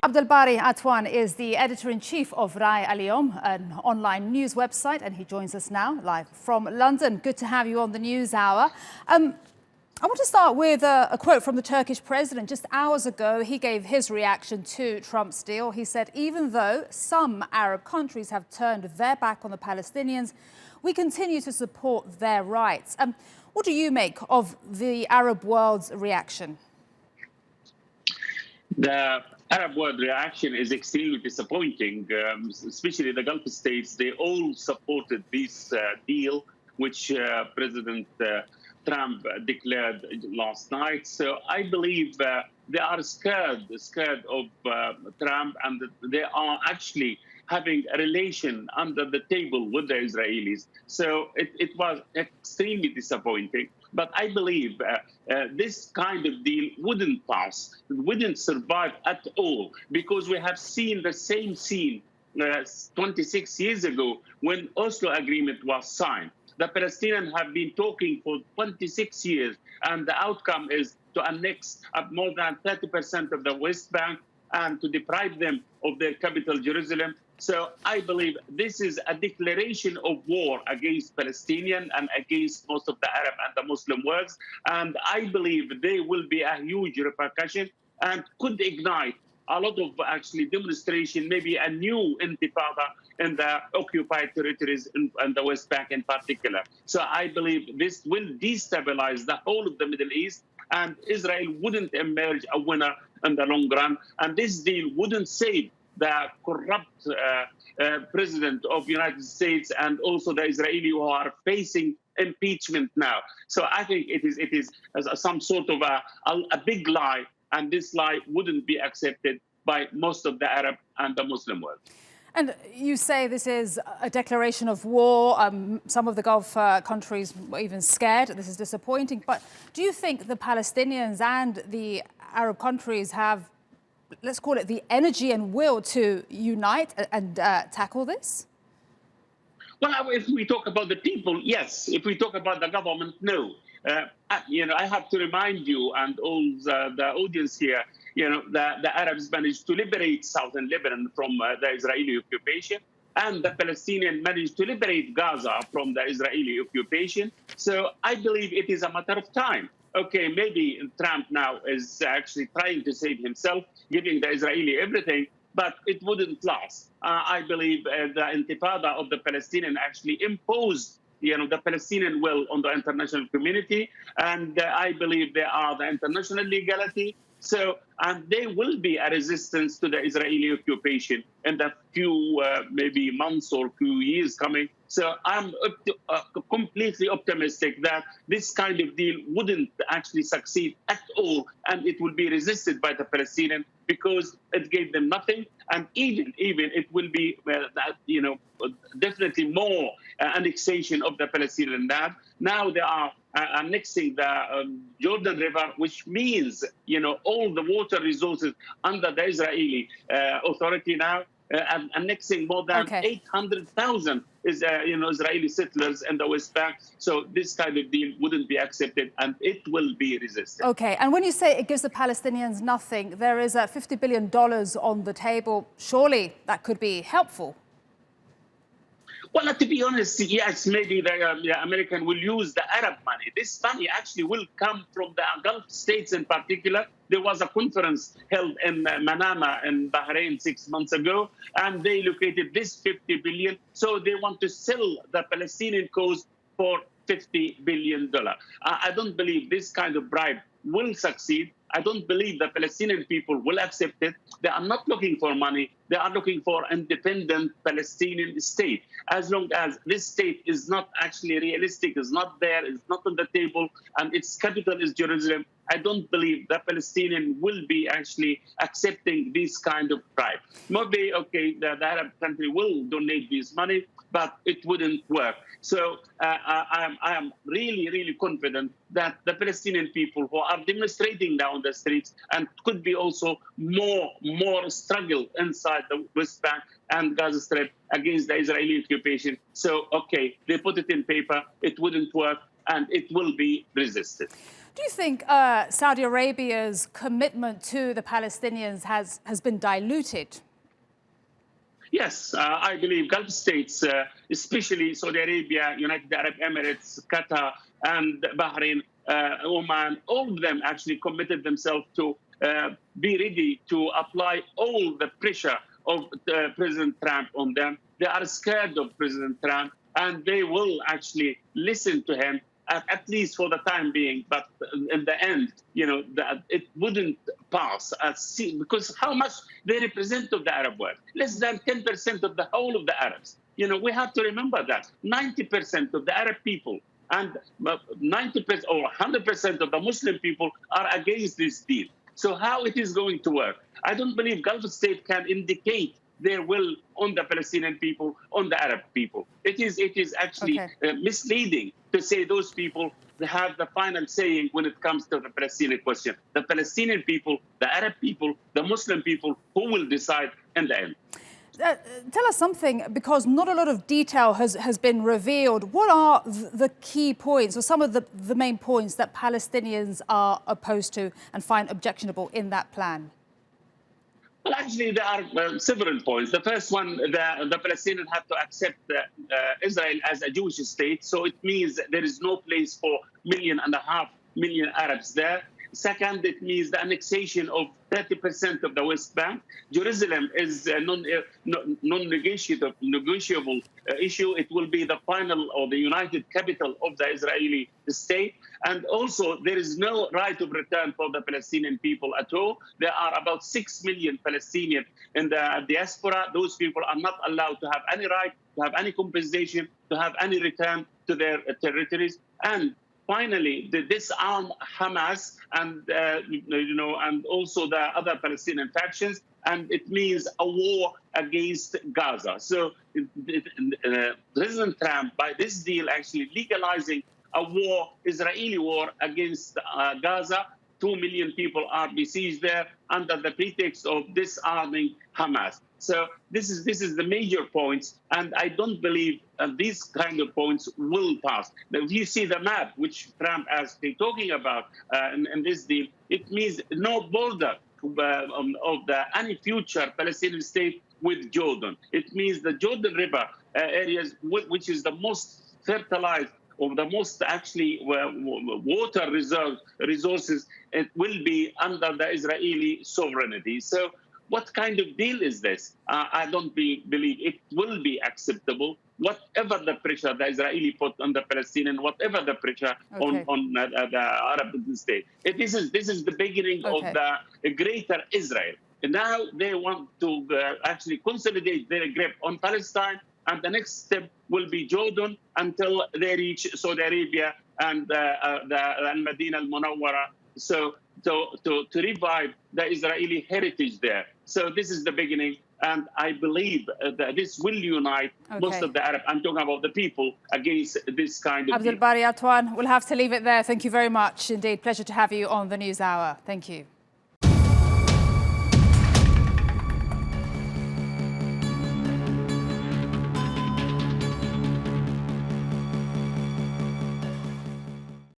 Abdel Bari Atwan is the editor-in-chief of Rai al Youm, an online news website, and he joins us now live from London. Good to have you on the News Hour. I want to start with a quote from the Turkish president. Just hours ago, he gave his reaction to Trump's deal. He said, even though some Arab countries have turned their back on the Palestinians, we continue to support their rights. What do you make of the Arab world's reaction? The Arab world reaction is extremely disappointing, especially the Gulf states. They all supported this deal, which President Trump declared last night. So I believe they are scared of Trump, and they are actually having a relation under the table with the Israelis. So it was extremely disappointing. But I believe this kind of deal wouldn't pass, wouldn't survive at all, because we have seen the same scene 26 years ago when Oslo Agreement was signed. The Palestinians have been talking for 26 years, and the outcome is to annex more than 30% of the West Bank and to deprive them of their capital, Jerusalem. So I believe this is a declaration of war against Palestinians and against most of the Arab and the Muslim world. And I believe there will be a huge repercussion and could ignite a lot of actually demonstration, maybe a new intifada in the occupied territories and the West Bank in particular. So I believe this will destabilize the whole of the Middle East, and Israel wouldn't emerge a winner in the long run. And this deal wouldn't save the corrupt president of the United States and also the Israeli who are facing impeachment now. So I think it is some sort of a big lie, and this lie wouldn't be accepted by most of the Arab and the Muslim world. And you say this is a declaration of war. Some of the Gulf countries were even scared. This is disappointing. But do you think the Palestinians and the Arab countries have, let's call it, the energy and will to unite and tackle this? Well, if we talk about the people, yes. If we talk about the government, no. I have to remind you and all the audience here, the Arabs managed to liberate southern Lebanon from the Israeli occupation, and the Palestinians managed to liberate Gaza from the Israeli occupation. So I believe it is a matter of time. Okay, maybe Trump now is actually trying to save himself, giving the Israeli everything, but it wouldn't last. I believe the intifada of the Palestinians actually imposed the Palestinian will on the international community, and I believe they are the international legality. So, and there will be a resistance to the Israeli occupation in the few maybe months or few years coming. So I'm completely optimistic that this kind of deal wouldn't actually succeed at all, and it will be resisted by the Palestinians because it gave them nothing, and even it will be definitely more annexation of the Palestinian land. Now they are annexing the Jordan River, which means all the water resources under the Israeli authority now, and annexing more than 800,000 Israeli settlers in the West Bank. So this kind of deal wouldn't be accepted, and it will be resisted. Okay, and when you say it gives the Palestinians nothing, there is $50 billion on the table. Surely that could be helpful. Well, to be honest, yes, maybe the American will use the Arab money. This money actually will come from the Gulf states in particular. There was a conference held in Manama in Bahrain 6 months ago, and they located this $50 billion. So they want to sell the Palestinian cause for $50 billion. I don't believe this kind of bribe will succeed. I don't believe the Palestinian people will accept it. They are not looking for money. They are looking for independent Palestinian state. As long as this state is not actually realistic, is not there, is not on the table, and its capital is Jerusalem, I don't believe the Palestinian will be actually accepting this kind of bribe. Maybe, okay, the Arab country will donate this money, but it wouldn't work. So I am really confident that the Palestinian people who are demonstrating now on the streets, and could be also more struggle inside the West Bank and Gaza Strip against the Israeli occupation. So, okay, they put it in paper, it wouldn't work, and it will be resisted. Do you think Saudi Arabia's commitment to the Palestinians has been diluted? Yes, I believe Gulf states, especially Saudi Arabia, United Arab Emirates, Qatar, and Bahrain, Oman, all of them actually committed themselves to be ready to apply all the pressure of President Trump on them. They are scared of President Trump, and they will actually listen to him, at least for the time being. But in the end, it wouldn't pass. Because how much they represent of the Arab world? Less than 10% of the whole of the Arabs. We have to remember that 90% of the Arab people and 90% or 100% of the Muslim people are against this deal. So how it is going to work? I don't believe Gulf state can indicate their will on the Palestinian people, on the Arab people. It is actually misleading to say those people have the final saying when it comes to the Palestinian question. The Palestinian people, the Arab people, the Muslim people, who will decide in the end. Tell us something, because not a lot of detail has been revealed. What are the key points or some of the main points that Palestinians are opposed to and find objectionable in that plan? Well, actually, there are several points. The first one, the Palestinians have to accept Israel as a Jewish state. So it means there is no place for 1.5 million Arabs there. Second, it means the annexation of 30% of the West Bank. Jerusalem is a non-negotiable issue. It will be the final or the united capital of the Israeli state. And also, there is no right of return for the Palestinian people at all. There are about 6 million Palestinians in the diaspora. Those people are not allowed to have any right, to have any compensation, to have any return to their territories. And finally, disarm Hamas and and also the other Palestinian factions, and it means a war against Gaza. So President Trump, by this deal, actually legalizing a war, Israeli war against Gaza. 2 million people are besieged there under the pretext of disarming Hamas. So this is the major points, and I don't believe these kind of points will pass. If you see the map, which Trump has been talking about in this deal, it means no border of any future Palestinian state with Jordan. It means the Jordan River areas, which is the most fertilized or the most actually water resources, it will be under the Israeli sovereignty. So what kind of deal is this? I don't believe it will be acceptable. Whatever the pressure the Israeli put on the Palestinian, whatever the pressure on the Arab state, this is the beginning of the greater Israel. And now they want to actually consolidate their grip on Palestine, and the next step will be Jordan until they reach Saudi Arabia and the Al-Madinah al-Munawwara. So to revive the Israeli heritage there. So this is the beginning, and I believe that this will unite most of the Arab, I'm talking about the people, against this kind of Abdel Bari Atwan, we'll have to leave it there. Thank you very much indeed. Pleasure to have you on the News Hour. Thank you.